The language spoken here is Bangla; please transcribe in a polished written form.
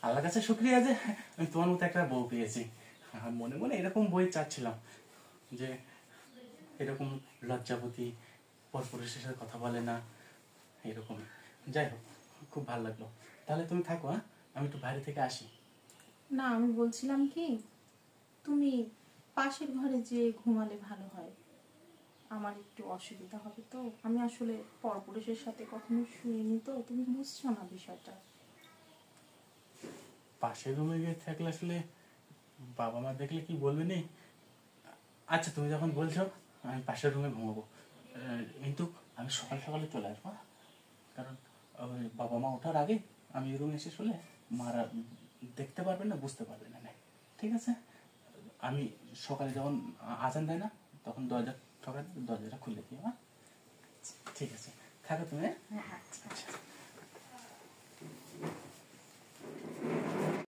আল্লাহর কাছে শুকরিয়া যে আমি তোমার মতো একটা বউ পেয়েছি। মনে মনে এরকম বই চাচ্ছিলাম যে এরকম লজ্জাবতী, পরপুরুষের সাথে কথা বলে না, এরকম। যাই হোক, খুব ভালো লাগলো। তাহলে তুমি থাকো, হ্যাঁ, আমি একটু বাইরে থেকে আসি। না, আমি বলছিলাম কি, তুমি পাশের ঘরে যে ঘুমালে ভালো হয়। আমার একটু অসুবিধা হবে তো, আমি আসলে পরপুরুষের সাথে কখনো শুইনি তো, তুমি বুঝছো না বিষয়টা। পাশের রুমে গিয়ে থাকলে আসলে বাবা মা দেখলে কি বলবে নি? আচ্ছা, তুমি যখন বলছো আমি পাশের রুমে ঘুমাবো, কিন্তু আমি সকাল সকালে চলে আসবো, হ্যাঁ? কারণ ওই বাবা মা ওঠার আগে আমি রুমে এসে শুলে মারা দেখতে পারবেন না, বুঝতে পারবেন না। ঠিক আছে? আমি সকালে যখন আজান দেয় না তখন দরজা ঠকাতে দরজাটা খুলে দিও, হ্যাঁ? ঠিক আছে, থাকো তুমি। হ্যাঁ, আচ্ছা।